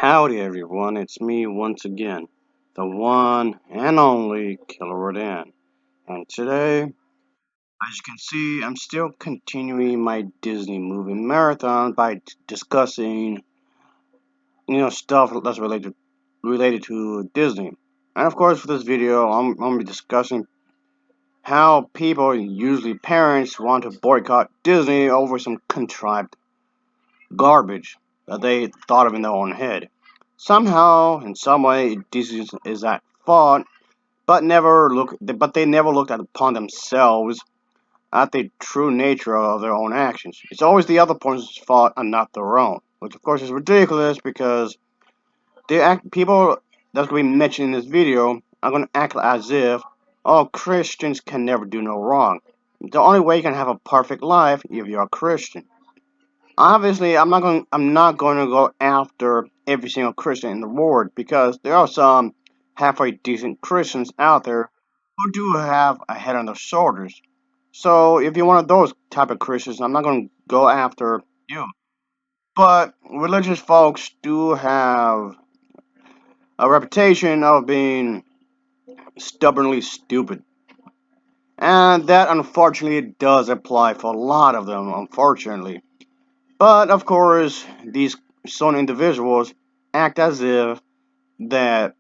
Howdy everyone, it's me once again, the one and only Killer Dan. And today, as you can see, I'm still continuing my Disney movie marathon by discussing, stuff that's related to Disney. And of course, for this video, I'm going to be discussing how people, usually parents, want to boycott Disney over some contrived garbage that they thought of in their own head. Somehow, in some way, Disney is at fault, but they never looked upon themselves at the true nature of their own actions. It's always the other person's fault and not their own, which of course is ridiculous because people that's going to be mentioned in this video are going to act as if, oh, Christians can never do no wrong. The only way you can have a perfect life if you're a Christian. Obviously, I'm not going to go after every single Christian in the world because there are some halfway decent Christians out there who do have a head on their shoulders. So if you're one of those type of Christians, I'm not going to go after you. But religious folks do have a reputation of being stubbornly stupid. And that unfortunately does apply for a lot of them, unfortunately. But of course, these certain individuals act as if that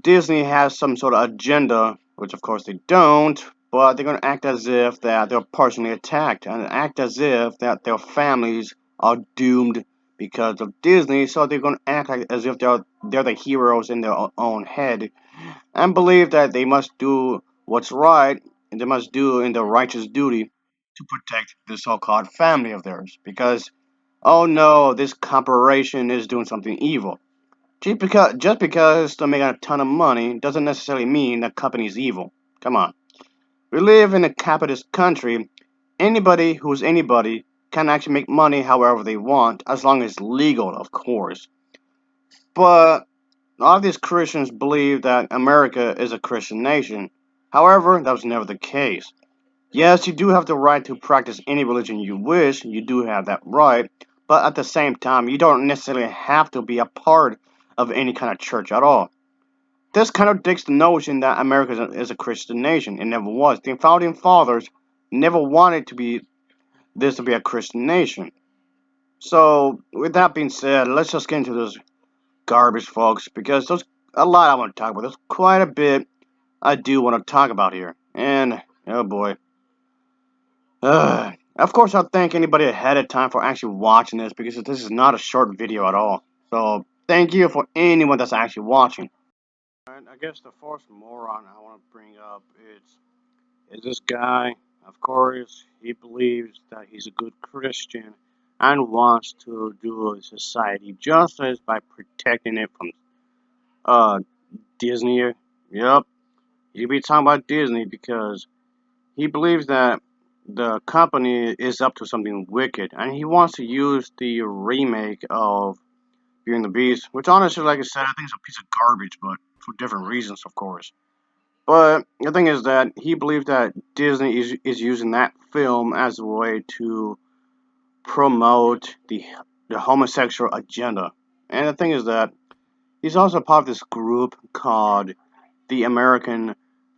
Disney has some sort of agenda, which of course they don't, but they're going to act as if that they're personally attacked and act as if that their families are doomed because of Disney, so they're going to act as if they're the heroes in their own head and believe that they must do what's right and they must do in their righteous duty to protect the so-called family of theirs because oh no, this corporation is doing something evil. Just because they're making a ton of money doesn't necessarily mean that company is evil. Come on. We live in a capitalist country. Anybody who's anybody can actually make money however they want, as long as it's legal, of course. But a lot of these Christians believe that America is a Christian nation. However, that was never the case. Yes, you do have the right to practice any religion you wish, you do have that right, but at the same time, you don't necessarily have to be a part of any kind of church at all. This contradicts the notion that America is a Christian nation. It never was. The founding fathers never wanted to be a Christian nation. So, with that being said, let's just get into this garbage, folks, because there's a lot I want to talk about. There's quite a bit I do want to talk about here. And, oh boy. Of course, I'll thank anybody ahead of time for actually watching this because this is not a short video at all. So, thank you for anyone that's actually watching. And I guess the first moron I want to bring up is this guy. Of course, he believes that he's a good Christian and wants to do society justice by protecting it from uh Disney. Yep, he'll be talking about Disney because he believes that the company is up to something wicked, and he wants to use the remake of Beauty and the Beast, which honestly, like I said, I think is a piece of garbage, but for different reasons, of course. But the thing is that he believes that Disney is using that film as a way to promote the homosexual agenda. And the thing is that he's also part of this group called the American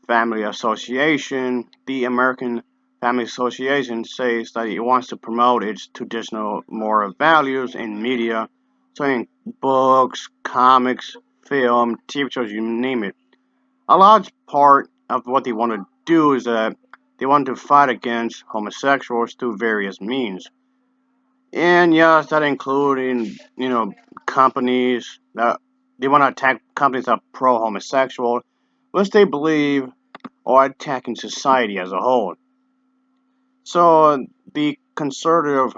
Family Association. The American Family Association says that it wants to promote its traditional moral values in media, so in books, comics, film, TV shows, you name it. A large part of what they want to do is that they want to fight against homosexuals through various means. And yes, that including, companies that they want to attack companies that are pro-homosexual, which they believe are attacking society as a whole. So the conservative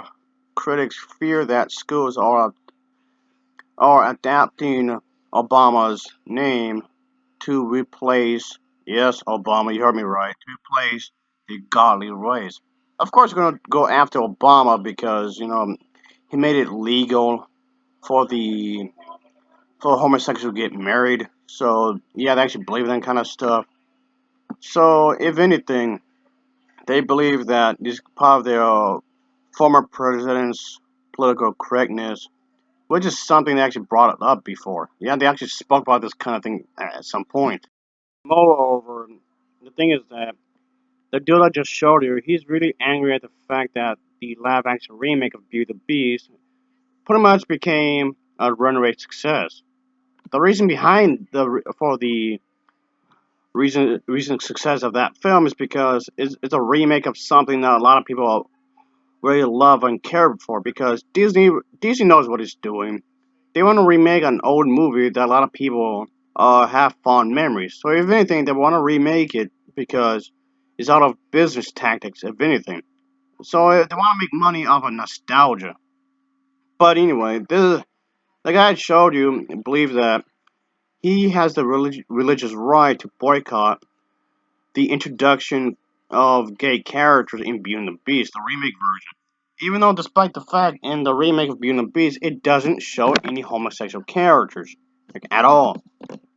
critics fear that schools are adapting Obama's name to replace, yes, Obama, you heard me right, to replace the godly race. Of course, we're going to go after Obama because, he made it legal for the for homosexuals to get married. So yeah, they actually believe in that kind of stuff. So if anything, they believe that this part of their former president's political correctness which is something they actually brought it up before. Yeah, they actually spoke about this kind of thing at some point. Moreover, the thing is that the dude I just showed you, he's really angry at the fact that the live action remake of Beauty and the Beast pretty much became a runaway success. The reason behind the recent success of that film is because it's a remake of something that a lot of people really love and care for. Because Disney knows what it's doing. They want to remake an old movie that a lot of people have fond memories. So if anything, they want to remake it because it's out of business tactics, if anything. So they want to make money off of nostalgia. But anyway, the guy I showed you believes that he has the religious right to boycott the introduction of gay characters in Beauty and the Beast, the remake version. Even though, despite the fact in the remake of Beauty and the Beast, it doesn't show any homosexual characters, like at all.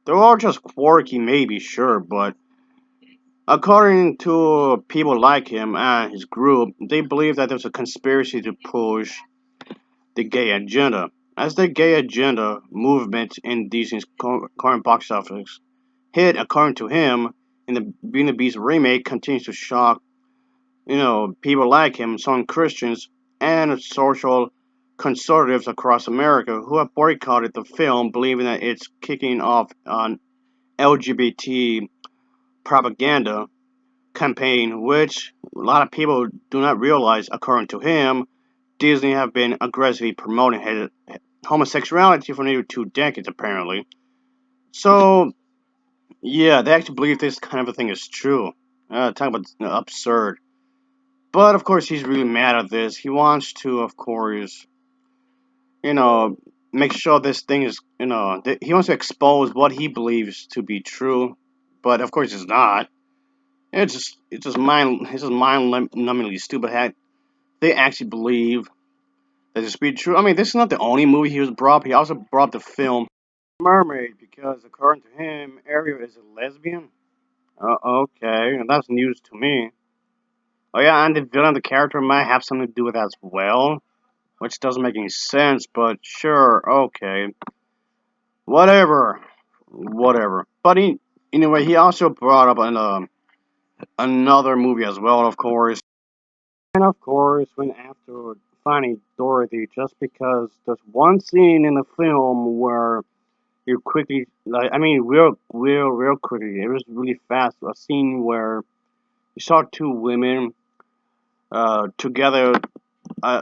They're all just quirky, maybe, sure, but according to people like him and his group, they believe that there's a conspiracy to push the gay agenda. As the gay agenda movement in Disney's current box office hit, according to him, in the Beauty and the Beast remake continues to shock, people like him, some Christians and social conservatives across America who have boycotted the film, believing that it's kicking off an LGBT propaganda campaign, which a lot of people do not realize, according to him, Disney have been aggressively promoting homosexuality for nearly 2 decades, apparently. So, yeah, they actually believe this kind of a thing is true. Talk about absurd. But of course, he's really mad at this. He wants to, of course, you know, make sure this thing is, he wants to expose what he believes to be true. But of course, it's not. It's just mind-numbingly stupid. They actually believe that this be true. I mean, this is not the only movie he was brought up. He also brought up the film Mermaid because, according to him, Ariel is a lesbian. Okay, and that's news to me. Oh yeah, and the villain, the character might have something to do with that as well, which doesn't make any sense. But sure, okay, whatever, whatever. But anyway, he also brought up another movie as well, of course. And of course, went after finding Dorothy just because there's one scene in the film where you quickly, like, I mean, real quickly, it was really fast. A scene where you saw two women together.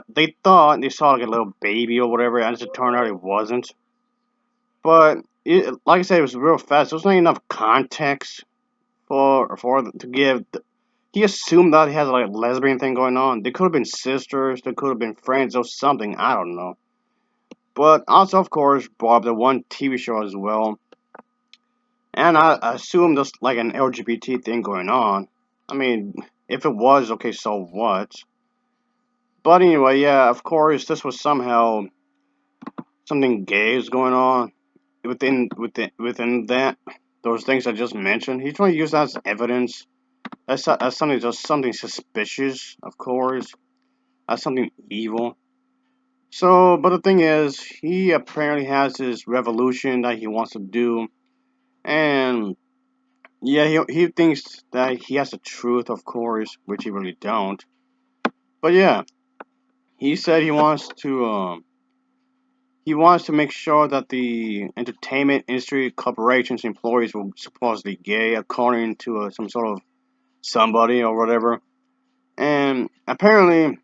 They thought they saw like a little baby or whatever, and as it turned out, it wasn't. But like I said, it was real fast. There was not enough context to give. He assumed that he has like a lesbian thing going on. They could have been sisters. They could have been friends or something. I don't know. But also, of course, Bob, the one TV show as well. And I assume there's like an LGBT thing going on. I mean, if it was, okay, so what? But anyway, yeah, of course, this was somehow something gay is going on within that those things I just mentioned. He's trying to use that as evidence. As something just something suspicious, of course, as something evil. So, but the thing is, he apparently has this revolution that he wants to do, and yeah, he thinks that he has the truth, of course, which he really don't. But yeah, he said he wants to make sure that the entertainment industry corporations employees were supposedly gay, according to some sort of somebody or whatever. And apparently,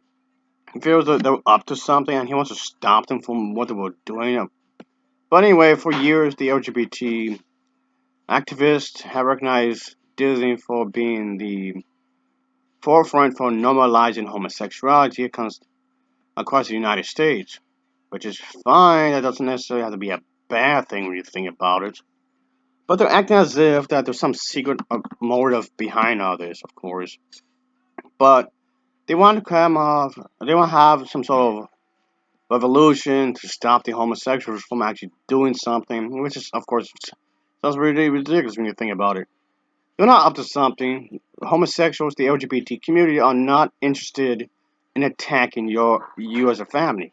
he feels that they're up to something, and he wants to stop them from what they were doing. But anyway, for years, the LGBT activists have recognized Disney for being the forefront for normalizing homosexuality across the United States, which is fine. That doesn't necessarily have to be a bad thing when you think about it. But they're acting as if that there's some secret motive behind all this, of course. But they want to they want to have some sort of revolution to stop the homosexuals from actually doing something, which is, of course, sounds really ridiculous when you think about it. They're not up to something. Homosexuals, the LGBT community, are not interested in attacking you as a family.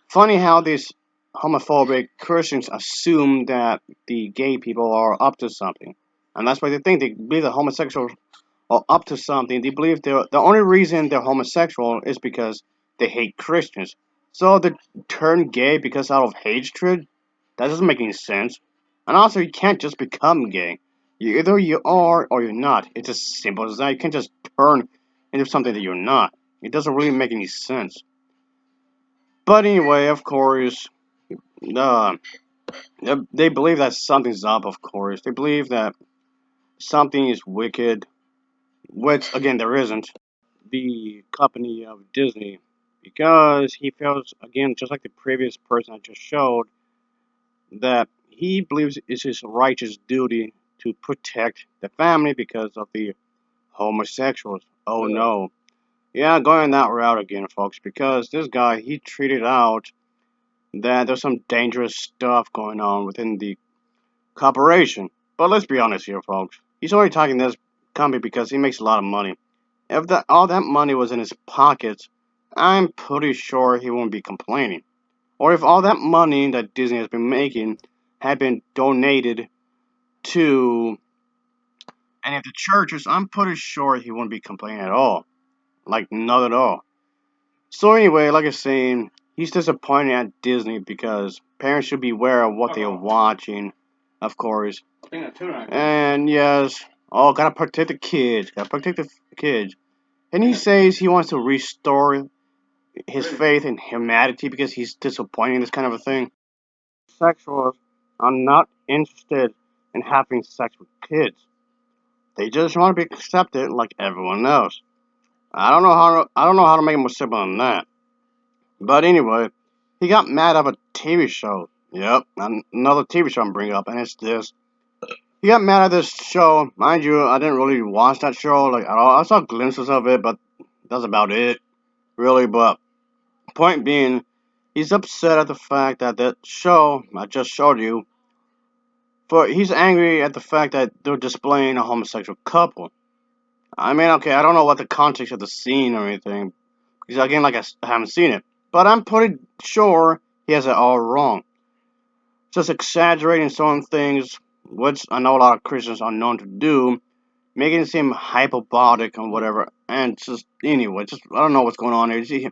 Funny how this homophobic Christians assume that the gay people are up to something. And that's why they think. They believe that homosexuals are up to something. They believe the only reason they're homosexual is because they hate Christians. So they turn gay because out of hatred? That doesn't make any sense. And also, you can't just become gay. Either you are or you're not. It's as simple as that. You can't just turn into something that you're not. It doesn't really make any sense. But anyway, of course, uh, they believe that something's up, of course. They believe that something is wicked, which, again, there isn't. The company of Disney, because he feels, again, just like the previous person I just showed, that he believes it's his righteous duty to protect the family because of the homosexuals. Oh no. Yeah, going that route again, folks, because this guy, he treated out that there's some dangerous stuff going on within the corporation. But let's be honest here, folks. He's only talking this company because he makes a lot of money. If all that money was in his pockets, I'm pretty sure he won't be complaining. Or if all that money that Disney has been making had been donated to any of the churches, I'm pretty sure he wouldn't be complaining at all. Like, not at all. So anyway, like I was saying, he's disappointed at Disney because parents should be aware of what they are watching, of course. And yes, oh, gotta protect the kids, gotta protect the kids. And he says he wants to restore his faith in humanity because he's disappointed in this kind of a thing. Sexuals are not interested in having sex with kids. They just want to be accepted like everyone else. I don't know how to make it more simple than that. But anyway, he got mad at a TV show. Yep, another TV show I'm bringing up, and it's this. He got mad at this show. Mind you, I didn't really watch that show like at all. I saw glimpses of it, but that's about it, really. But point being, he's upset at the fact that that show I just showed you. But he's angry at the fact that they're displaying a homosexual couple. I mean, okay, I don't know what the context of the scene or anything, because again, like I haven't seen it. But I'm pretty sure he has it all wrong. Just exaggerating certain things, which I know a lot of Christians are known to do, making it seem hyperbolic and whatever. And just anyway, just I don't know what's going on here. You see,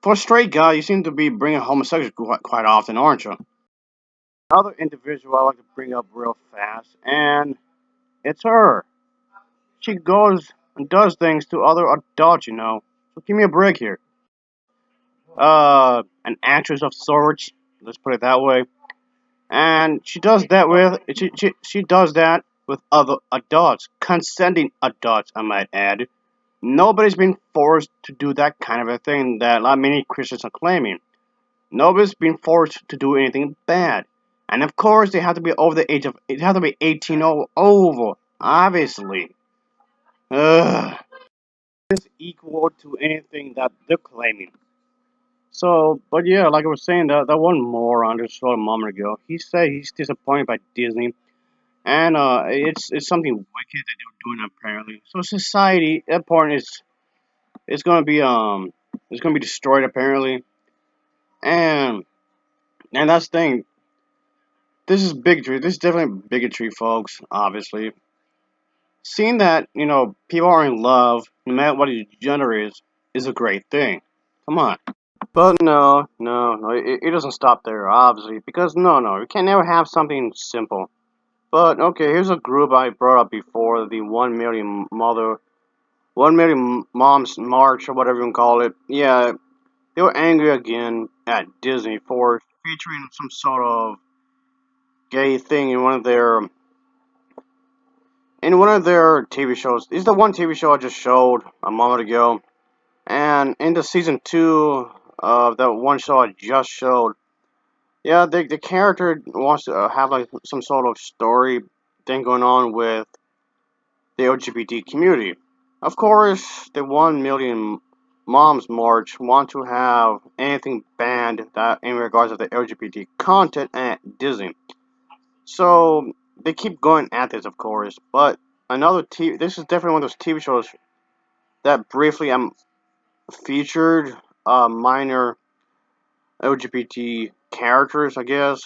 for a straight guy, you seem to be bringing homosexuals quite often, aren't you? Another individual I like to bring up real fast, and it's her. She goes and does things to other adults, you know. So give me a break here. An actress of sorts, let's put it that way. And she does that with other adults, consenting adults, I might add. Nobody's been forced to do that kind of a thing that not many Christians are claiming. Nobody's been forced to do anything bad. And of course, they have to be over the age of, it have to be 18 or over, obviously. Ugh. Is equal to anything that they're claiming. So, but yeah, like I was saying, that one moron just showed a moment ago. He said he's disappointed by Disney, and it's something wicked that they're doing apparently. So society, that part is gonna be it's gonna be destroyed apparently, and that's the thing. This is bigotry. This is definitely bigotry, folks. Obviously, seeing that people are in love, no matter what your gender is a great thing. Come on. But no, it doesn't stop there, obviously, because no, you can never have something simple. But okay, here's a group I brought up before, the 1 million moms march or whatever you can call it. Yeah, they were angry again at Disney for featuring some sort of gay thing in one of their TV shows. This is the one TV show I just showed a moment ago, and in the season 2 of that one show I just showed. Yeah, the character wants to have like some sort of story thing going on with the LGBT community. Of course, the 1 million moms march want to have anything banned that in regards to the LGBT content at Disney. So they keep going at this, of course. But this is definitely one of those TV shows that briefly featured minor LGBT characters, I guess.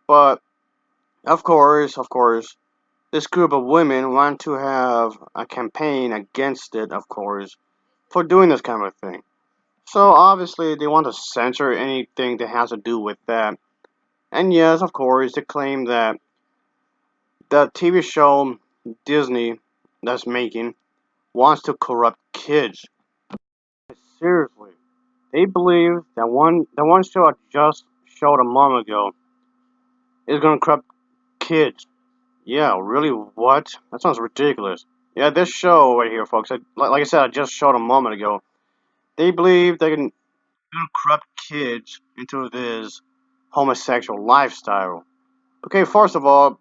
But of course, this group of women want to have a campaign against it, of course, for doing this kind of thing. So obviously they want to censor anything that has to do with that. And yes, of course, they claim that the TV show Disney that's making wants to corrupt kids. Seriously, they believe that one show I just showed a moment ago is gonna corrupt kids. Yeah, really? What? That sounds ridiculous. Yeah, this show right here, folks. Like I said, I just showed a moment ago. They believe they can corrupt kids into this homosexual lifestyle. Okay, first of all,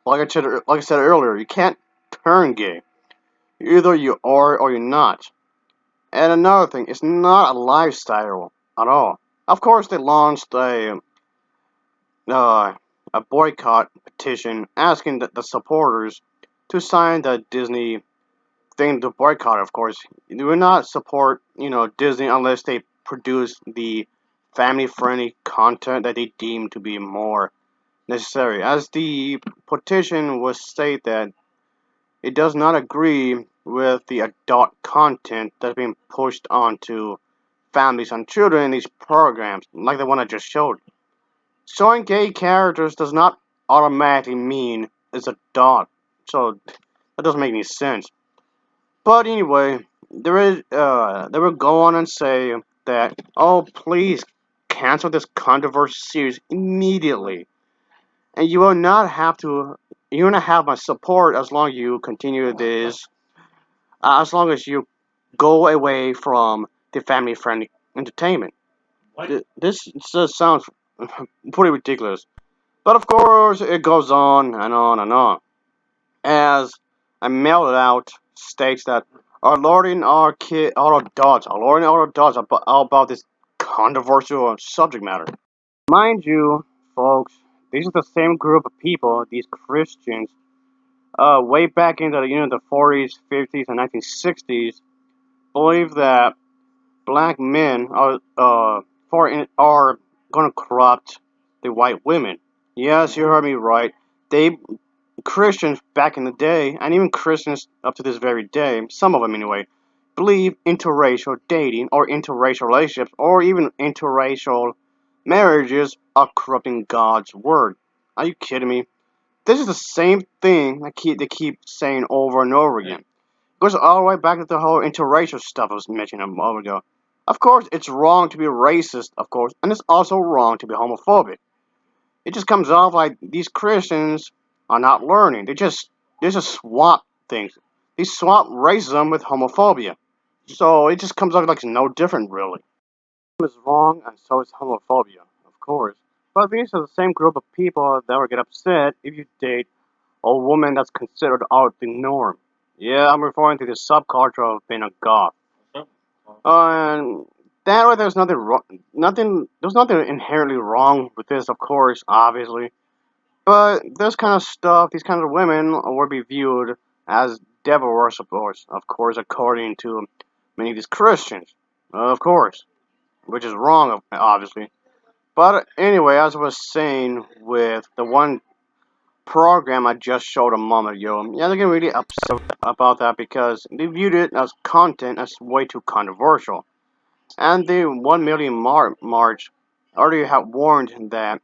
like I said earlier, you can't turn gay. Either you are or you're not. And another thing, it's not a lifestyle at all. Of course, they launched uh, a boycott petition asking the supporters to sign the Disney thing to boycott. Of course, they will not support Disney unless they produce the family-friendly content that they deem to be more necessary. As the petition was state that it does not agree with the adult content that's being pushed onto families and children in these programs, like the one I just showed. Showing gay characters does not automatically mean it's adult, so that doesn't make any sense. But anyway, they will go on and say that, oh, please cancel this controversy series immediately, and you will not have my support as long as you continue this, as long as you go away from the family-friendly entertainment. This just sounds pretty ridiculous. But of course, it goes on and on and on. As I mailed it out states that alerting our adults about this controversial subject matter. Mind you, folks, these are the same group of people, these Christians, way back in the 40s, 50s, and 1960s, believe that black men are going to corrupt the white women. Yes, you heard me right. They Christians back in the day, and even Christians up to this very day, some of them anyway, believe interracial dating or interracial relationships or even interracial marriages are corrupting God's word. Are you kidding me? This is the same thing they keep saying over and over again. It goes all the way back to the whole interracial stuff I was mentioning a moment ago. Of course, it's wrong to be racist, of course, and it's also wrong to be homophobic. It just comes off like these Christians are not learning. They just swap things. They swap racism with homophobia. So it just comes off like it's no different really. Is wrong and so is homophobia, of course. But these are the same group of people that will get upset if you date a woman that's considered out of the norm. Yeah, I'm referring to the subculture of being a goth. And that way, there's nothing inherently wrong with this, of course, obviously. But this kind of stuff, these kinds of women, will be viewed as devil worshippers, of course, according to many of these Christians, of course, which is wrong, obviously. But anyway, as I was saying with the one program I just showed a moment ago, yeah, they're getting really upset about that because they viewed it as content as way too controversial. And the 1 million march already have warned that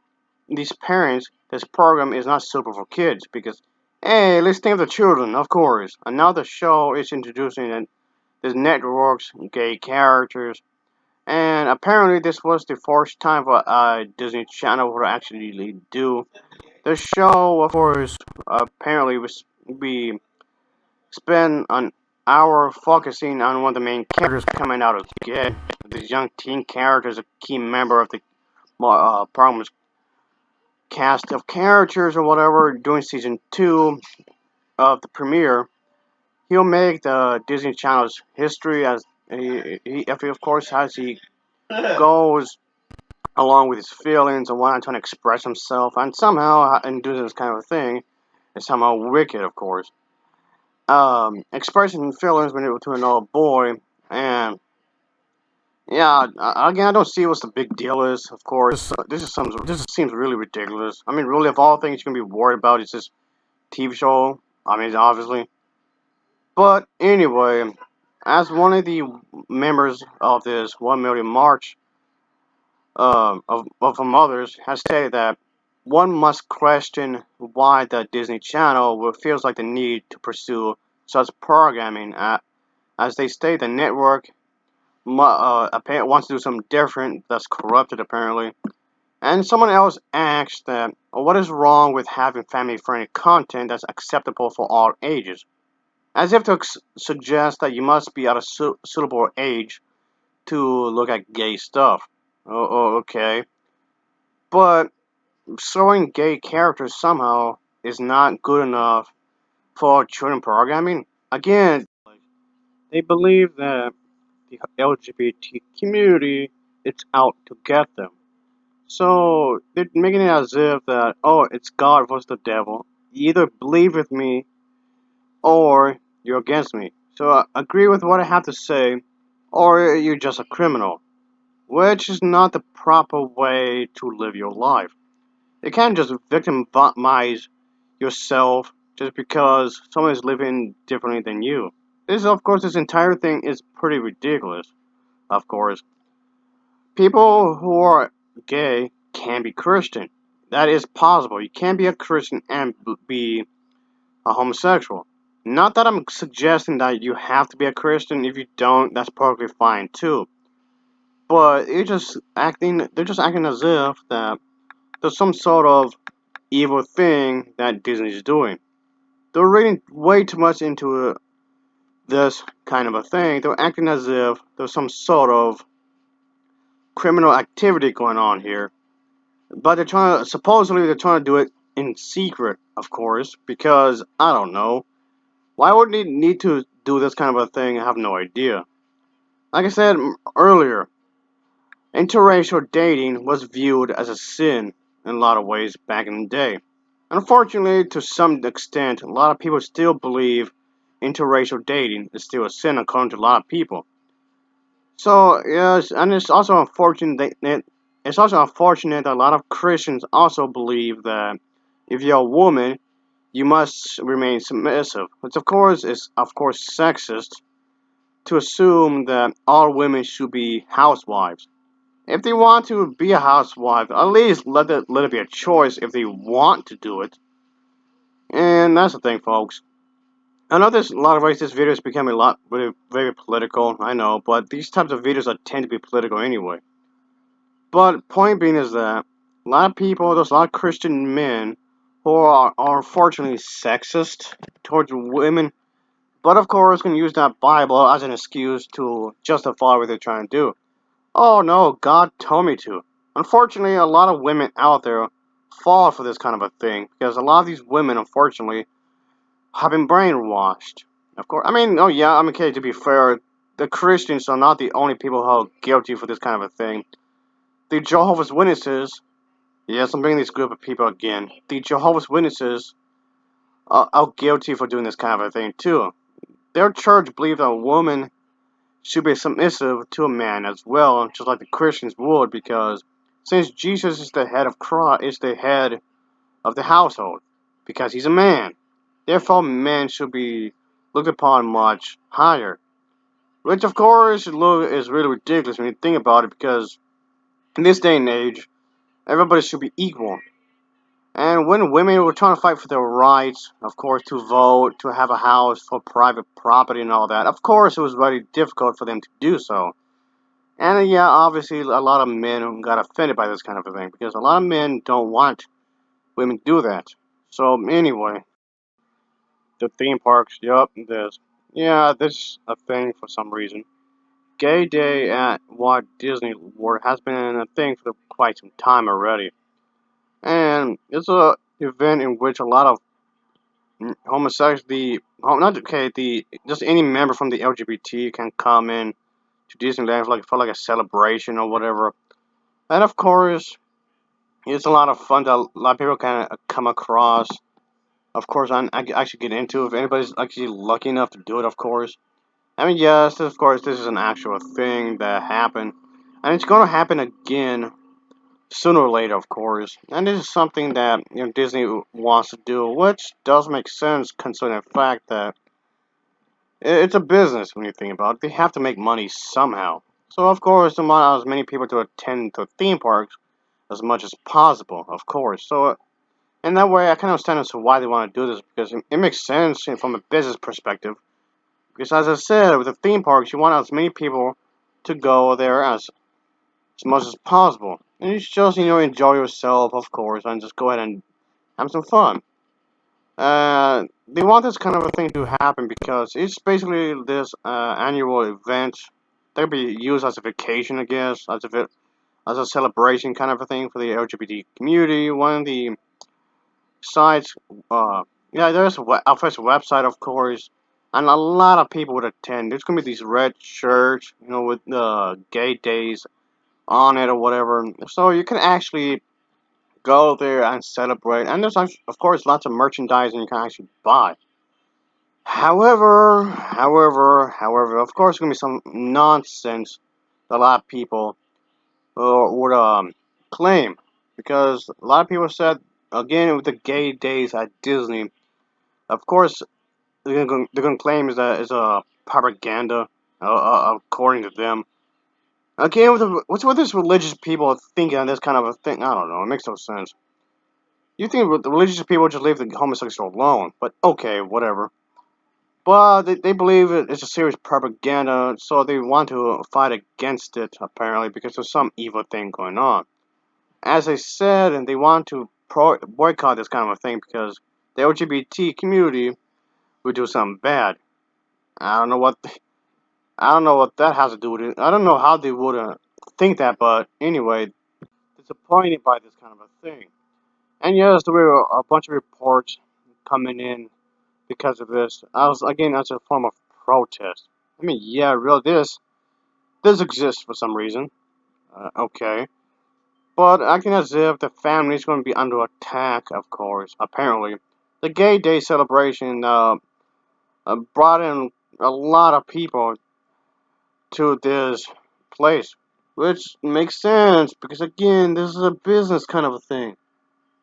these parents, this program is not suitable for kids because, hey, let's think of the children, of course. And now the show is introducing these networks, gay characters, and apparently this was the first time for Disney Channel would actually do the show. Of course, apparently was we spend an hour focusing on one of the main characters coming out as gay. This young teen character is a key member of the program's cast of characters or whatever. During season 2 of the premiere, he'll make the Disney Channel's history as of course, as he goes along with his feelings and wanting to express himself, and somehow in doing this kind of thing is somehow wicked, of course. Expressing feelings to an old boy, and Yeah, again, I don't see what's the big deal is. Of course, this seems really ridiculous. I mean, really, of all things you can be worried about, it's this TV show. I mean, obviously, but anyway, as one of the members of this 1 million march of mothers has stated that one must question why the Disney Channel feels like the need to pursue such programming. As they state, the network wants to do something different that's corrupted apparently. And someone else asked that, what is wrong with having family-friendly content that's acceptable for all ages? As if to suggest that you must be at a suitable age to look at gay stuff. Okay. But showing gay characters somehow is not good enough for children programming. Again, they believe that the LGBT community is out to get them. So they're making it as if that, oh, it's God versus the devil. You either believe with me or you're against me. So agree with what I have to say, or you're just a criminal, which is not the proper way to live your life. You can't just victimize yourself just because someone is living differently than you. Of course, this entire thing is pretty ridiculous. Of course, people who are gay can be Christian. That is possible. You can be a Christian and be a homosexual. Not that I'm suggesting that you have to be a Christian. If you don't, that's perfectly fine too. But they're just acting as if that there's some sort of evil thing that Disney's doing. They're reading way too much into this kind of a thing. They're acting as if there's some sort of criminal activity going on here. But supposedly they're trying to do it in secret, of course, because, I don't know. Why would they need to do this kind of a thing? I have no idea. Like I said earlier, interracial dating was viewed as a sin in a lot of ways back in the day. Unfortunately, to some extent, a lot of people still believe interracial dating is still a sin according to a lot of people. So yes, and it's also unfortunate that a lot of Christians also believe that if you're a woman, you must remain submissive, which of course sexist to assume that all women should be housewives. If they want to be a housewife, at least let it be a choice if they want to do it. And that's the thing, folks. I know there's a lot of ways this video is becoming a lot very political. I know, but these types of videos tend to be political anyway. But point being is that a lot of people, there's a lot of Christian men who are unfortunately sexist towards women. But of course, can use that Bible as an excuse to justify what they're trying to do. Oh no, God told me to. Unfortunately, a lot of women out there fall for this kind of a thing because a lot of these women, unfortunately, have been brainwashed. Of course, I mean, oh yeah, I'm okay. To be fair, the Christians are not the only people who are guilty for this kind of a thing. The Jehovah's Witnesses, yes, I'm bringing this group of people again. The Jehovah's Witnesses are guilty for doing this kind of a thing too. Their church believes that a woman should be submissive to a man as well, just like the Christians would, because since Jesus is the head of Christ, is the head of the household, because he's a man. Therefore, men should be looked upon much higher. Which, of course, is really ridiculous when you think about it, because in this day and age, everybody should be equal. And when women were trying to fight for their rights, of course, to vote, to have a house, for private property and all that, of course, it was very difficult for them to do so. And yeah, obviously, a lot of men got offended by this kind of a thing, because a lot of men don't want women to do that. So, anyway, the theme parks, yup, this. Yeah, this is a thing for some reason. Gay Day at Walt Disney World has been a thing for quite some time already. And it's a event in which a lot of homosexuals, not okay, just any member from the LGBT can come in to Disneyland for like a celebration or whatever. And of course, it's a lot of fun that a lot of people can come across. Of course, I actually get into if anybody's actually lucky enough to do it. Of course, I mean, yes, of course, this is an actual thing that happened, and it's gonna happen again sooner or later, of course. And this is something that Disney wants to do, which does make sense considering the fact that it's a business when you think about it. They have to make money somehow. So of course, they want as many people to attend to theme parks as much as possible, of course. So in that way, I can understand as to why they want to do this because it makes sense from a business perspective. Because as I said, with the theme parks, you want as many people to go there as much as possible. And you should just, enjoy yourself, of course, and just go ahead and have some fun. They want this kind of a thing to happen because it's basically this annual event that could be used as a vacation, I guess, as a celebration kind of a thing for the LGBT community. One of the sites, uh, yeah, there's a official website, of course, and a lot of people would attend. There's gonna be these red shirts, with the gay days on it or whatever. So you can actually go there and celebrate. And there's, of course, lots of merchandise you can actually buy. However, of course, there's gonna be some nonsense that a lot of people would claim because a lot of people said again with the gay days at Disney. Of course, they're gonna claim is that is a propaganda, according to them. Again, what's with this religious people thinking this kind of a thing? I don't know. It makes no sense. You think the religious people just leave the homosexual alone, but okay, whatever. But they believe it's a serious propaganda, so they want to fight against it, apparently, because there's some evil thing going on. As I said, and they want to boycott this kind of a thing because the LGBT community would do something bad. I don't know what I don't know what that has to do with it. I don't know how they would think that, but anyway, disappointed by this kind of a thing. And yes, there were a bunch of reports coming in because of this. I was again as a form of protest. I mean, yeah, real this exists for some reason. Okay, but acting as if the family is going to be under attack. Of course, apparently, the Gay Day celebration brought in a lot of people to this place, which makes sense because again, this is a business kind of a thing.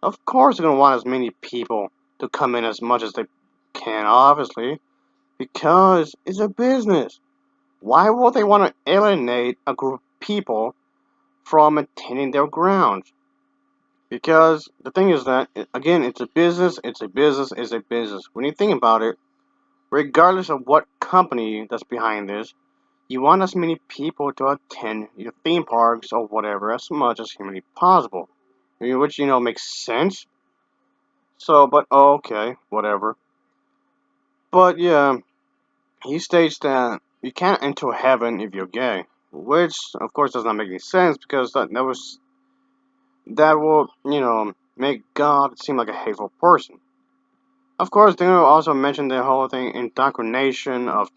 Of course, they're going to want as many people to come in as much as they can, obviously, because it's a business. Why would they want to alienate a group of people from attending their grounds? Because the thing is that, again, it's a business, it's a business, it's a business. When you think about it, regardless of what company that's behind this, you want as many people to attend your theme parks or whatever as much as humanly possible. Which, makes sense. So, but okay, whatever. But yeah, he states that you can't enter heaven if you're gay, which of course does not make any sense because that will make God seem like a hateful person. Of course, they will also mention the whole thing indoctrination of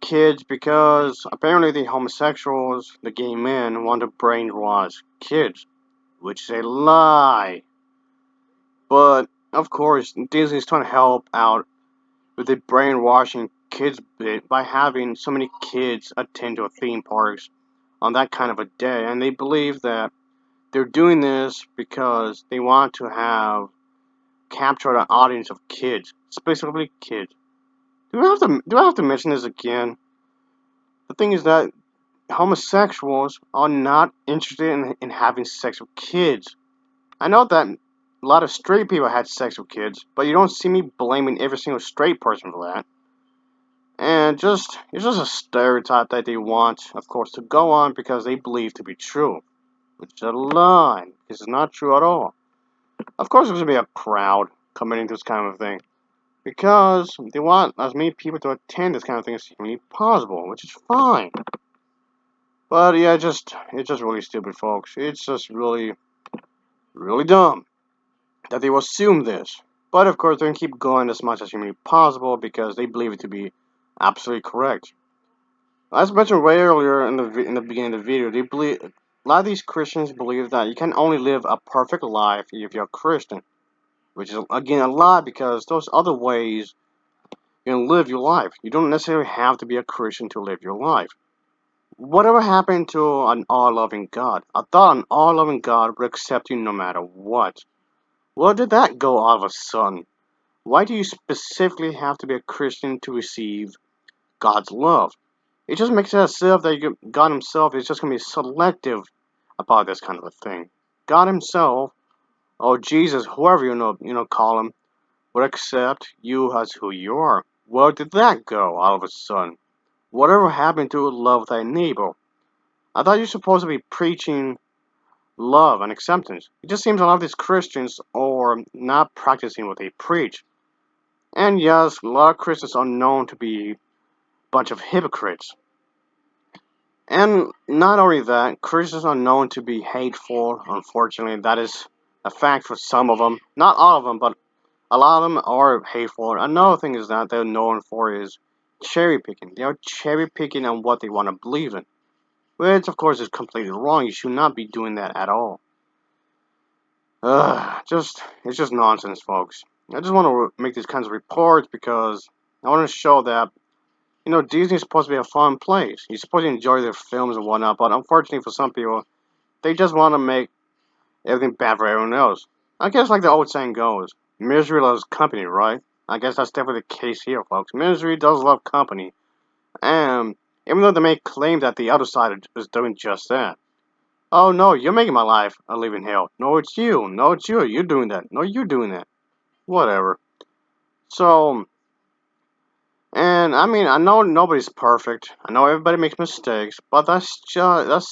kids because apparently the homosexuals, the gay men, want to brainwash kids, which is a lie. But of course, Disney's trying to help out with the brainwashing kids bit by having so many kids attend to theme parks on that kind of a day, and they believe that they're doing this because they want to have capture an audience of kids, specifically kids. Do I have to mention this again? The thing is that homosexuals are not interested in having sex with kids. I know that a lot of straight people had sex with kids, but you don't see me blaming every single straight person for that. And it's just a stereotype that they want, of course, to go on because they believe to be true, which is a lie. This is not true at all. Of course, there's gonna be a crowd committing to this kind of thing because they want as many people to attend this kind of thing as humanly possible, which is fine. But yeah, it's just really stupid, folks. It's just really, really dumb that they will assume this. But of course, they're gonna keep going as much as humanly possible because they believe it to be absolutely correct. As mentioned way earlier in the beginning of the video, they believe a lot of these Christians believe that you can only live a perfect life if you're a Christian, which is again a lie because those other ways You can live your life. You don't necessarily have to be a Christian to live your life. Whatever happened to an all-loving God? I thought an all-loving God would accept you no matter what. Where did that go all of a sudden? Why do you specifically have to be a Christian to receive God's love? It just makes it as if that God Himself is just going to be selective about this kind of a thing. God Himself, or Jesus, whoever call Him, would accept you as who you are. Where did that go all of a sudden? Whatever happened to love thy neighbor? I thought you're supposed to be preaching love and acceptance. It just seems a lot of these Christians are not practicing what they preach. And yes, a lot of Christians are known to be a bunch of hypocrites. And not only that, Christians are known to be hateful. Unfortunately, that is a fact for some of them. Not all of them, but a lot of them are hateful. Another thing is that they're known for is cherry picking. They are cherry picking on what they want to believe in. Which, of course, is completely wrong. You should not be doing that at all. It's just nonsense, folks. I just want to make these kinds of reports because I want to show that, Disney's supposed to be a fun place. You're supposed to enjoy their films and whatnot, but unfortunately for some people, they just want to make everything bad for everyone else. I guess like the old saying goes, misery loves company, right? I guess that's definitely the case here, folks. Misery does love company. And even though they may claim that the other side is doing just that. Oh no, you're making my life a living hell. No, it's you. No, it's you. You're doing that. No, you're doing that. Whatever. So, and I mean, I know nobody's perfect. I know everybody makes mistakes, but that's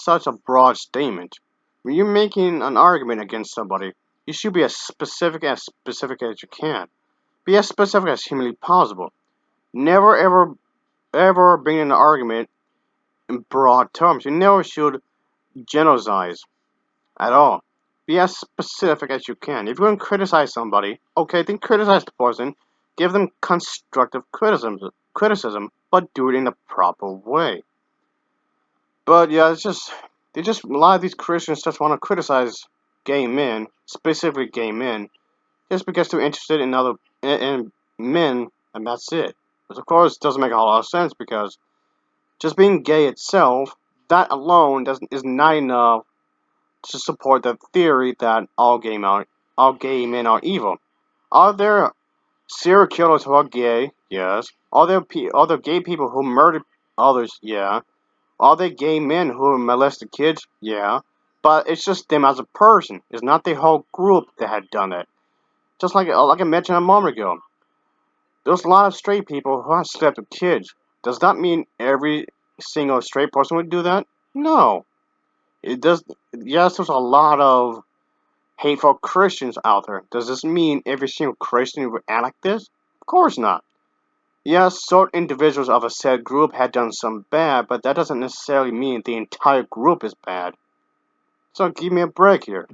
such a broad statement. When you're making an argument against somebody, you should be as specific as you can. Be as specific as humanly possible. Never ever bring in an argument in broad terms. You never should generalize at all. Be as specific as you can. If you're going to criticize somebody, okay, then criticize the person. Give them constructive criticism, but do it in the proper way. But yeah, a lot of these Christians just want to criticize gay men, specifically gay men, just because they're interested in in men, and that's it. Which of course doesn't make a whole lot of sense because just being gay itself, that alone doesn't is not enough to support the theory that all gay men are evil. Are there serial killers who are gay? Yes. Are there gay people who murder others? Yeah. Are there gay men who molested kids? Yeah. But it's just them as a person. It's not the whole group that had done it. Just like I mentioned a moment ago, there's a lot of straight people who have slept with kids. Does that mean every single straight person would do that? No. It does. Yes, there's a lot of hateful Christians out there. Does this mean every single Christian would act like this? Of course not. Yes, certain individuals of a said group had done some bad, but that doesn't necessarily mean the entire group is bad. So give me a break here.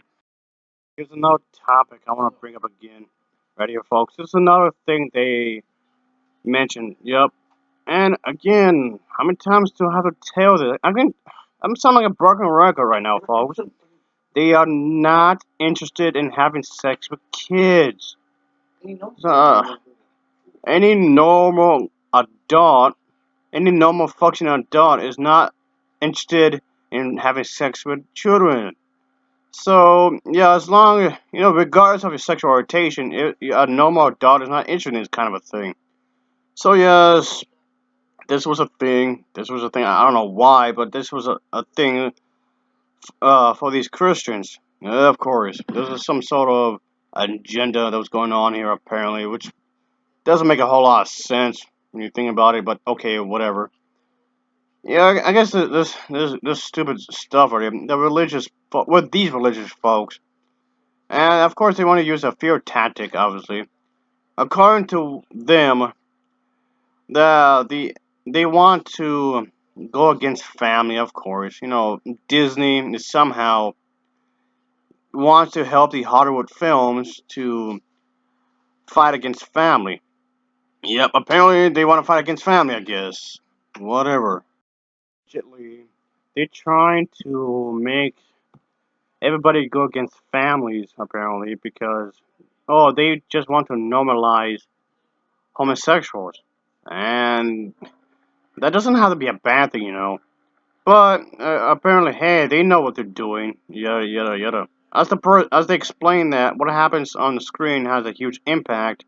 Here's another topic I want to bring up again. Right here, folks. This is another thing they mentioned. Yep. And again, how many times do I have to tell this? I'm sounding like a broken record right now, folks. They are not interested in having sex with kids. Uh, any normal adult, any normal functioning adult is not interested in having sex with children. So, yeah, as long, regardless of your sexual orientation, a normal adult is not interested in this kind of a thing. So, yes, this was a thing. This was a thing. I don't know why, but this was a thing for these Christians. Of course, there's some sort of agenda that was going on here, apparently, which doesn't make a whole lot of sense when you think about it, but okay, whatever. Yeah, I guess this stupid stuff or with these religious folks, and of course they want to use a fear tactic. Obviously, according to them, the they want to go against family. Of course, Disney is somehow wants to help the Hollywood films to fight against family. Yep, apparently they want to fight against family. I guess whatever. They're trying to make everybody go against families apparently because they just want to normalize homosexuals. and that doesn't have to be a bad thing, you know. But apparently, hey, they know what they're doing. Yada yada yada. As they explain that what happens on the screen has a huge impact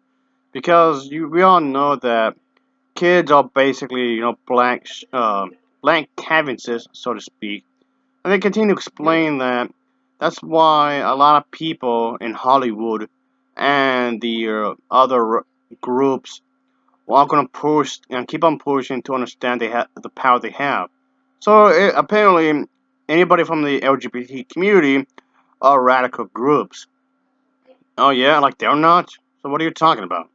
because we all know that kids are basically blank canvases, so to speak. And they continue to explain that that's why a lot of people in Hollywood and the other groups are going to push and keep on pushing to understand they have the power they have. So apparently, anybody from the LGBT community are radical groups. Oh yeah, like they're not. So what are you talking about?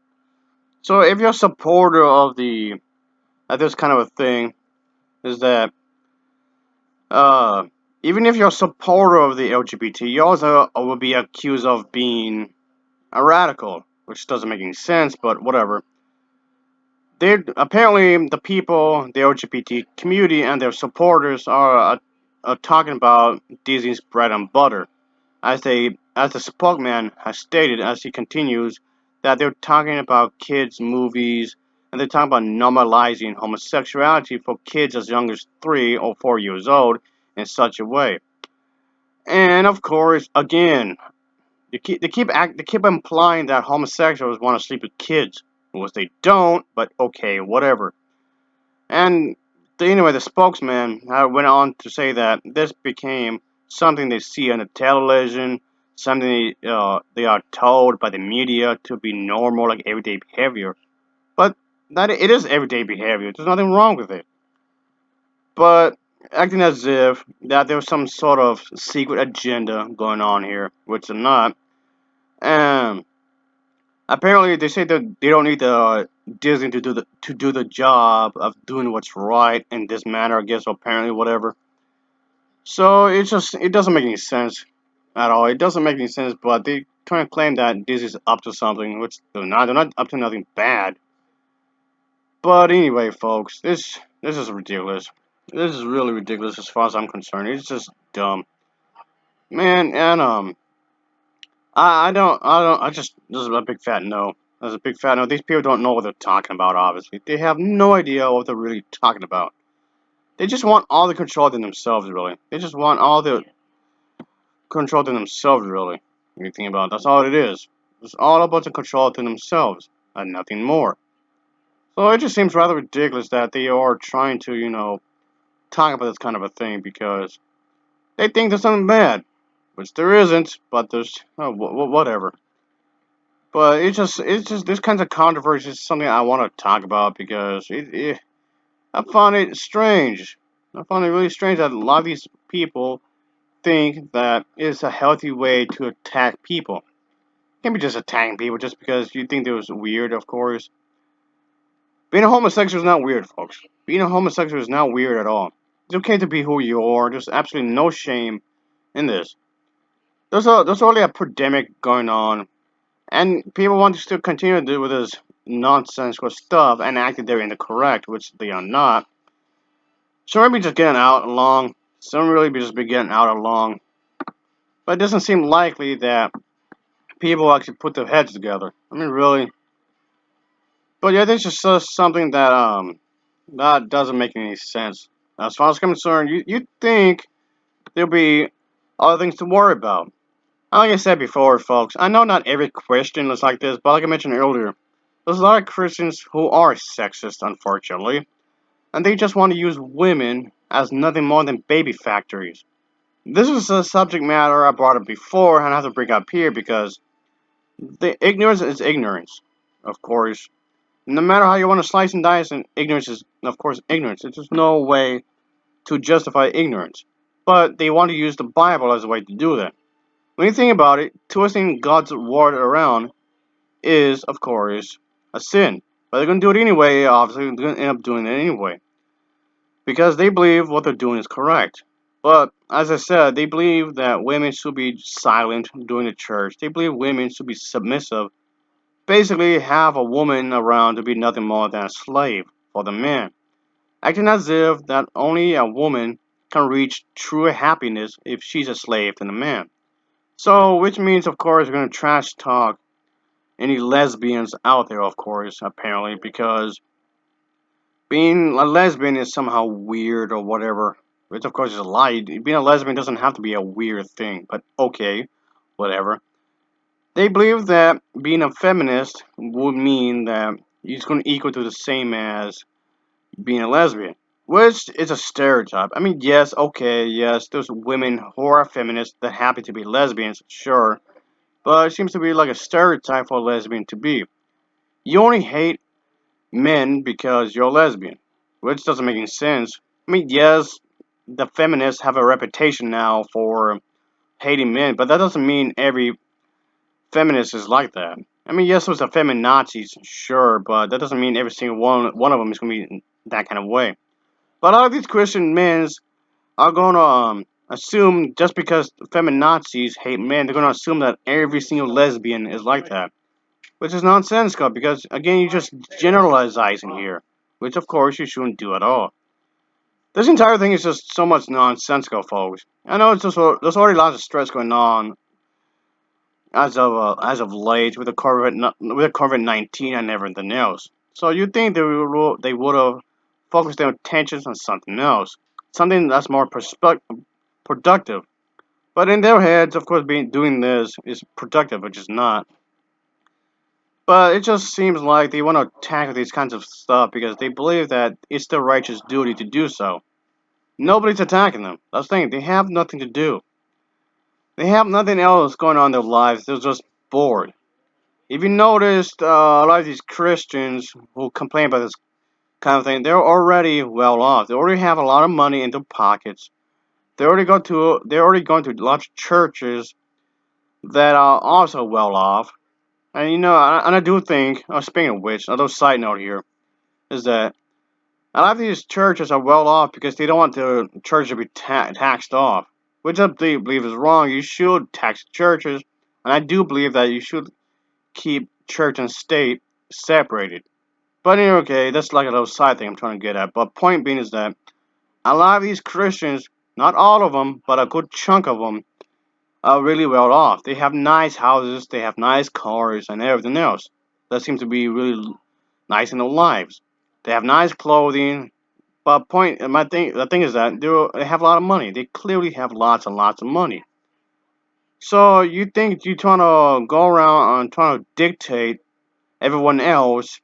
So if you're a supporter of the this kind of a thing, is that uh, even if you're a supporter of the LGBT, you also will be accused of being a radical, which doesn't make any sense, but whatever. They apparently the people, the LGBT community, and their supporters are talking about Disney's bread and butter, as the spokesman has stated, as he continues that they're talking about kids' movies and they're talking about normalizing homosexuality for kids as young as 3 or 4 years old in such a way. And of course, again, they keep implying that homosexuals want to sleep with kids, which they don't. But okay, whatever. And anyway, the spokesman went on to say that this became something they see on the television, something they are told by the media to be normal, like everyday behavior. But that it is everyday behavior. There's nothing wrong with it. But acting as if that there's some sort of secret agenda going on here, which is not. And apparently, they say that they don't need the Disney to do the job of doing what's right in this manner. I guess apparently whatever. So it doesn't make any sense at all. It doesn't make any sense. But they try to claim that Disney's up to something, which they're not. They're not up to nothing bad. But anyway, folks, this is ridiculous. This is really ridiculous as far as I'm concerned. It's just dumb, man. And I just, this is a big fat no. That's a big fat no. These people don't know what they're talking about, obviously. They have no idea what they're really talking about. They just want all the control to themselves, really. They just want all the control to themselves, really. When you think about it, that's all it is. It's all about the control to themselves, and nothing more. So it just seems rather ridiculous that they are trying to, talk about this kind of a thing because they think there's something bad, which there isn't, but there's, whatever. But it's just this kinds of controversy is something I want to talk about because I find it strange. I find it really strange that a lot of these people think that it's a healthy way to attack people. You can't be just attacking people just because you think it was weird, of course. Being a homosexual is not weird, folks. Being a homosexual is not weird at all. It's okay to be who you are. There's absolutely no shame in this. There's already a pandemic going on, and people want to still continue to do with this nonsensical stuff and act that they're in the correct, which they are not. So maybe just getting out along. Some really be just be getting out along. But it doesn't seem likely that people actually put their heads together. I mean, really. But yeah, this is just something that that doesn't make any sense. As far as I'm concerned, you think there'll be other things to worry about. Like I said before, folks, I know not every Christian is like this, but like I mentioned earlier, there's a lot of Christians who are sexist, unfortunately, and they just want to use women as nothing more than baby factories. This is a subject matter I brought up before, and I have to bring up here because the ignorance is ignorance, of course. No matter how you want to slice and dice, and ignorance is, of course, ignorance. There's just no way to justify ignorance. But they want to use the Bible as a way to do that. When you think about it, twisting God's word around is, of course, a sin. But they're going to do it anyway, obviously, they're going to end up doing it anyway. Because they believe what they're doing is correct. But, as I said, they believe that women should be silent during the church. They believe women should be submissive. Basically, have a woman around to be nothing more than a slave for the man. Acting as if that only a woman can reach true happiness if she's a slave to the man. So, which means, of course, we're going to trash talk any lesbians out there, of course, apparently, because being a lesbian is somehow weird or whatever, which of course is a lie. Being a lesbian doesn't have to be a weird thing, but okay, whatever. They believe that being a feminist would mean that it's going to equal to the same as being a lesbian, which is a stereotype. I mean, yes, okay, yes, there's women who are feminists that happen to be lesbians, sure, but it seems to be like a stereotype for a lesbian to be. You only hate men because you're a lesbian, which doesn't make any sense. I mean, yes, the feminists have a reputation now for hating men, but that doesn't mean every feminist is like that. I mean, yes, there's a feminazis, sure, but that doesn't mean every single one of them is going to be that kind of way. But a lot of these Christian men are going to assume just because feminazis hate men, they're going to assume that every single lesbian is like that, which is nonsensical because again, you're just generalizing here, which of course you shouldn't do at all. This entire thing is just so much nonsensical, folks. I know it's just there's already lots of stress going on as of late with the COVID-19 and everything else. So you think they would have focused their attentions on something else, something that's more productive. But in their heads, of course, being doing this is productive, which is not. But it just seems like they want to tackle these kinds of stuff because they believe that it's their righteous duty to do so. Nobody's attacking them. That's the thing. They have nothing to do. They have nothing else going on in their lives. They're just bored. If you noticed, a lot of these Christians who complain about this kind of thing, they're already well off. They already have a lot of money in their pockets. They're already going to large churches that are also well off. And and I do think, speaking of which, another side note here is that a lot of these churches are well off because they don't want the church to be taxed off, which I believe is wrong. You should tax churches, and I do believe that you should keep church and state separated. But anyway, okay, that's like a little side thing I'm trying to get at. But point being is that a lot of these Christians, not all of them, but a good chunk of them, are really well off. They have nice houses, they have nice cars, and everything else. That seems to be really nice in their lives. They have nice clothing. But the thing is that they have a lot of money. They clearly have lots and lots of money. So you think you're trying to go around and trying to dictate everyone else?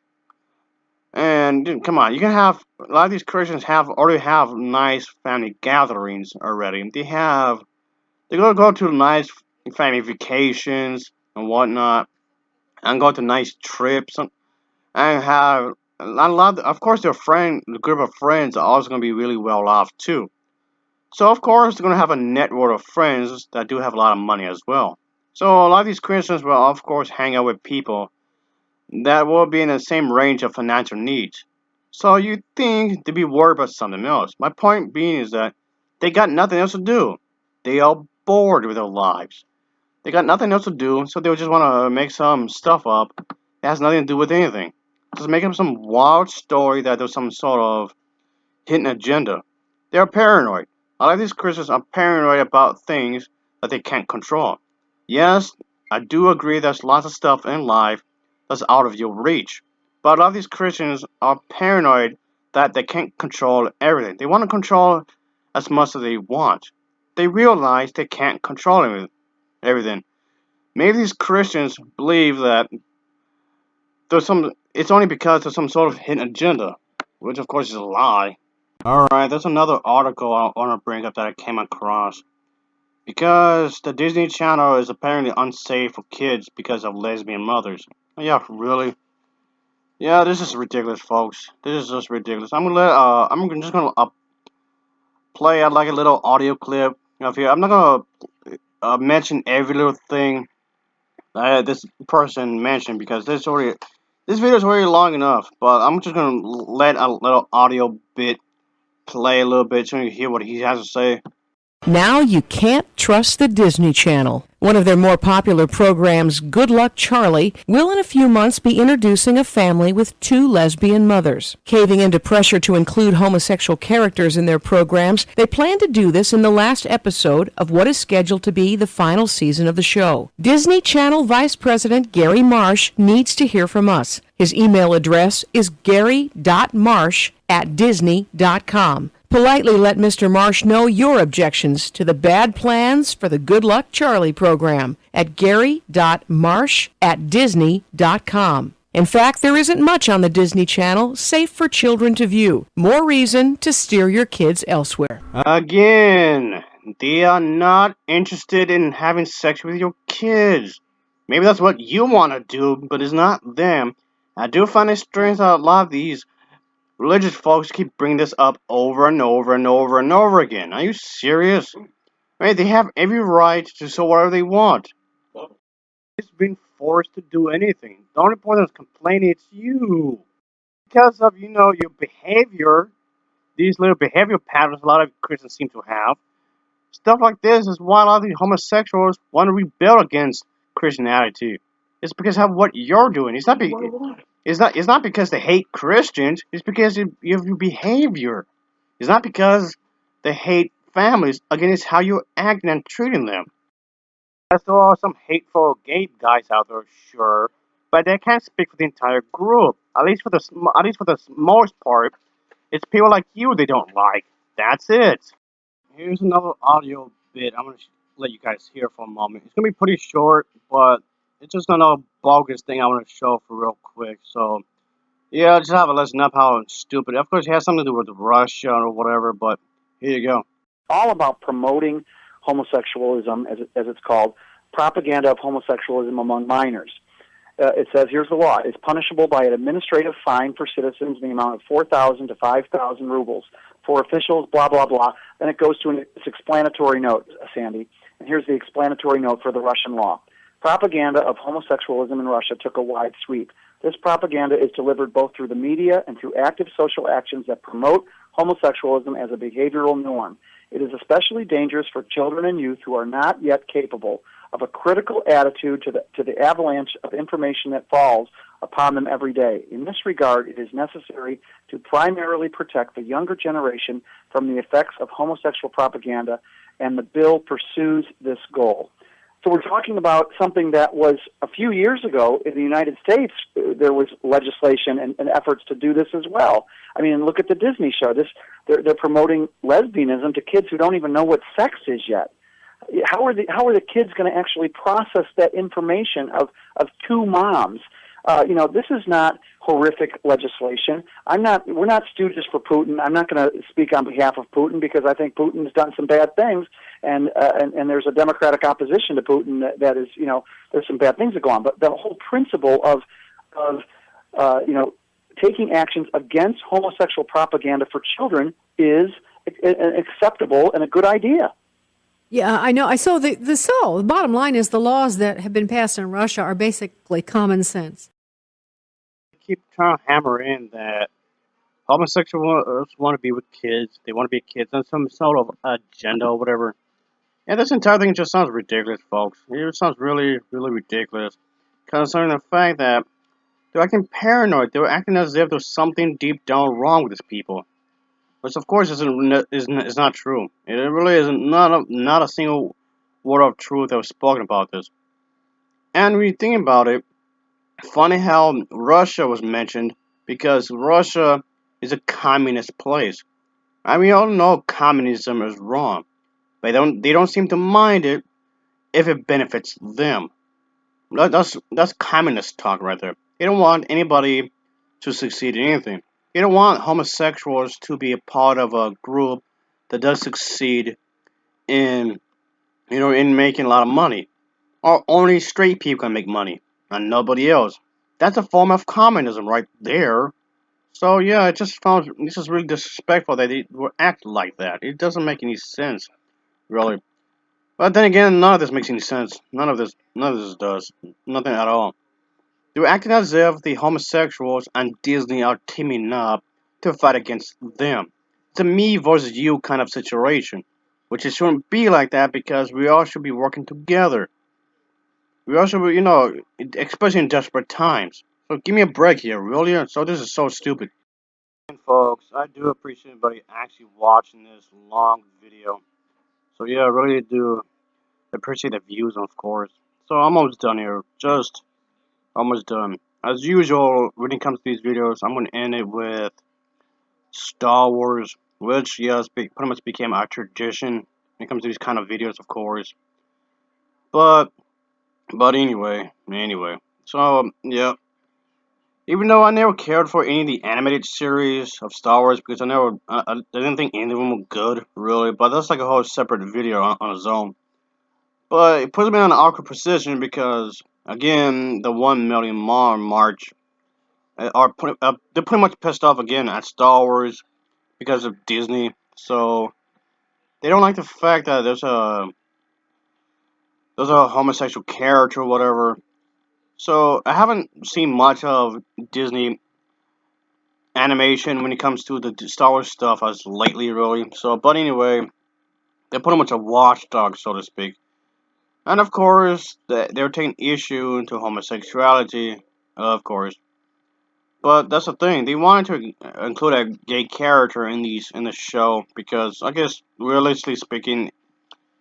And dude, come on, you can have a lot of these Christians already have nice family gatherings already. They're gonna go to nice family vacations and whatnot, and go to nice trips and have a lot. Of course, the group of friends are also gonna be really well off too. So of course, they're gonna have a network of friends that do have a lot of money as well. So a lot of these Christians will of course hang out with people that will be in the same range of financial needs. So you think to be worried about something else. My point being is that they got nothing else to do. They are bored with their lives. They got nothing else to do, so they just want to make some stuff up that has nothing to do with anything. Just make up some wild story that there's some sort of hidden agenda. They're paranoid. A lot of these Christians are paranoid about things that they can't control. Yes, I do agree there's lots of stuff in life that's out of your reach. But a lot of these Christians are paranoid that they can't control everything. They want to control as much as they want. They realize they can't control everything. Maybe these Christians believe that it's only because there's some sort of hidden agenda, which of course is a lie. Alright, there's another article I want to bring up that I came across. Because the Disney Channel is apparently unsafe for kids because of lesbian mothers. Yeah, really? Yeah, this is ridiculous, folks. This is just ridiculous. I'm just gonna play out like a little audio clip of here. I'm not gonna mention every little thing this person mentioned because this video is already long enough. But I'm just gonna let a little audio bit play a little bit so you hear what he has to say. Now you can't trust the Disney Channel. One of their more popular programs, Good Luck Charlie, will in a few months be introducing a family with two lesbian mothers. Caving into pressure to include homosexual characters in their programs, they plan to do this in the last episode of what is scheduled to be the final season of the show. Disney Channel Vice President Gary Marsh needs to hear from us. His email address is gary.marsh@disney.com. Politely let Mr. Marsh know your objections to the bad plans for the Good Luck Charlie program at gary.marsh@disney.com. In fact, there isn't much on the Disney Channel safe for children to view. More reason to steer your kids elsewhere. Again, they are not interested in having sex with your kids. Maybe that's what you want to do, but it's not them. I do find it strange that a lot of these religious folks keep bringing this up over and over and over and over again. Are you serious? I mean, they have every right to say whatever they want. It's being forced to do anything. The only point that's complaining it's you. Because of, your behavior, these little behavioral patterns a lot of Christians seem to have. Stuff like this is why a lot of these homosexuals want to rebel against Christianity. It's because of what you're doing. It's not because they hate Christians. It's because of your behavior. It's not because they hate families. Again, it's how you're acting and treating them. Yes, there are some hateful gay guys out there, sure, but they can't speak for the entire group. At least for the most part, it's people like you they don't like. That's it. Here's another audio bit I'm gonna let you guys hear for a moment. It's gonna be pretty short, but it's just another bogus thing I want to show for real quick. So yeah, just have a listen up how stupid. Of course, it has something to do with Russia or whatever, but here you go. All about promoting homosexualism, as it's called, propaganda of homosexualism among minors. It says, here's the law. It's punishable by an administrative fine for citizens in the amount of 4,000 to 5,000 rubles. For officials, blah, blah, blah. Then it goes to its explanatory note, Sandy. And here's the explanatory note for the Russian law. Propaganda of homosexualism in Russia took a wide sweep. This propaganda is delivered both through the media and through active social actions that promote homosexualism as a behavioral norm. It is especially dangerous for children and youth who are not yet capable of a critical attitude to the avalanche of information that falls upon them every day. In this regard, it is necessary to primarily protect the younger generation from the effects of homosexual propaganda, and the bill pursues this goal. So we're talking about something that was a few years ago in the United States. There was legislation and efforts to do this as well. I mean, look at the Disney show. They're promoting lesbianism to kids who don't even know what sex is yet. How are the kids going to actually process that information of two moms? This is not horrific legislation. We're not stooges for Putin. I'm not going to speak on behalf of Putin because I think Putin has done some bad things, and there's a democratic opposition to Putin that is, there's some bad things that go on. But the whole principle of taking actions against homosexual propaganda for children is acceptable and a good idea. Yeah, I know. I saw the bottom line is the laws that have been passed in Russia are basically common sense. Keep trying to hammer in that homosexuals want to be with kids. They want to be kids on some sort of agenda or whatever. And this entire thing just sounds ridiculous, folks. It sounds really, really ridiculous. Concerning the fact that they're acting paranoid. They're acting as if there's something deep down wrong with these people. Which, of course, is not true. It really isn't. Not a single word of truth that was spoken about this. And when you think about it, funny how Russia was mentioned because Russia is a communist place. I mean, we all know communism is wrong, but they don't seem to mind it if it benefits them. That's communist talk right there. They don't want anybody to succeed in anything. They don't want homosexuals to be a part of a group that does succeed in in making a lot of money. Or only straight people can make money and nobody else. That's a form of communism right there. So yeah, I just found this is really disrespectful that they were act like that. It doesn't make any sense, really. But then again, none of this makes any sense. None of this does. Nothing at all. They're acting as if the homosexuals and Disney are teaming up to fight against them. It's a me versus you kind of situation. which it shouldn't be like that because we all should be working together. We also, especially in desperate times. So give me a break here, will you? So this is so stupid. And folks, I do appreciate anybody actually watching this long video. So yeah, I really do appreciate the views, of course. So I'm almost done here. Just almost done. As usual, when it comes to these videos, I'm gonna end it with Star Wars, which yes, pretty much became our tradition when it comes to these kind of videos, of course. But anyway. So yeah, even though I never cared for any of the animated series of Star Wars because I didn't think any of them were good, really. But that's like a whole separate video on its own. But it puts me in an awkward position because, again, the 1 million march they're pretty much pissed off again at Star Wars because of Disney. So they don't like the fact that there's a homosexual character or whatever. So I haven't seen much of Disney animation when it comes to the Star Wars stuff as lately, really. So, but anyway, they're pretty much a watchdog, so to speak. And of course, they're taking issue to homosexuality, of course. But that's the thing; they wanted to include a gay character in the show because I guess realistically speaking,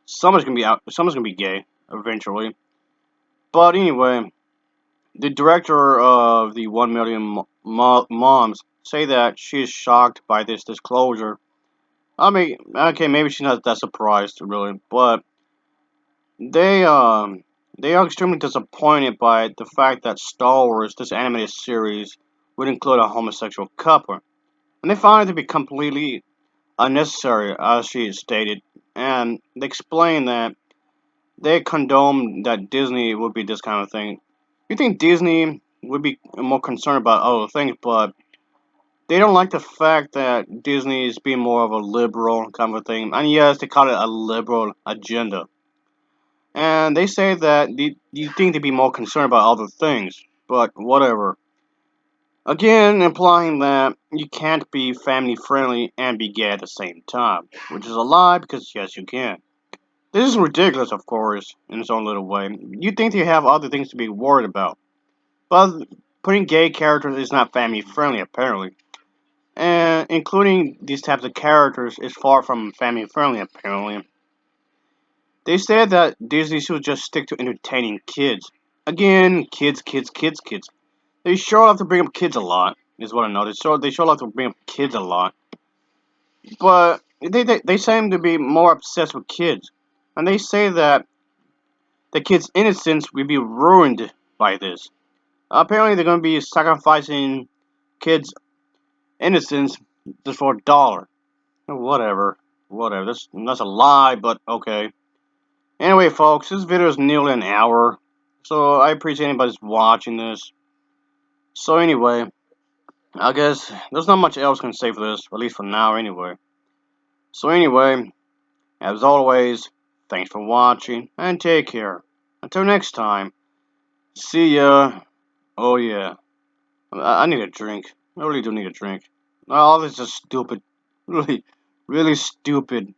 someone's gonna be gay eventually. But anyway, the director of the 1 million moms say that she is shocked by this disclosure. I mean, okay, maybe she's not that surprised, really, but they um they are extremely disappointed by the fact that Star Wars, this animated series, would include a homosexual couple, and they find it to be completely unnecessary, as she stated. And they explain that they condone that Disney would be this kind of thing. You think Disney would be more concerned about other things, but they don't like the fact that Disney is being more of a liberal kind of thing. And yes, they call it a liberal agenda. And they say that you think they'd be more concerned about other things, but whatever. Again, implying that you can't be family friendly and be gay at the same time, which is a lie because yes, you can. This is ridiculous, of course, in its own little way. You think they have other things to be worried about, but putting gay characters is not family friendly, apparently. And including these types of characters is far from family friendly, apparently. They said that Disney should just stick to entertaining kids. Again, kids. They sure have to bring up kids a lot, is what I noticed. So they sure have to bring up kids a lot. But they seem to be more obsessed with kids. And they say that the kids' innocence will be ruined by this. Apparently, they're going to be sacrificing kids' innocence just for a dollar. Whatever. Whatever. That's a lie, but okay. Anyway, folks, this video is nearly an hour. So I appreciate anybody's watching this. So anyway, I guess there's not much else I can say for this, at least for now anyway. So anyway, as always, thanks for watching and take care. Until next time, see ya. Oh yeah, I need a drink. I really do need a drink. All this is stupid. Really, really stupid.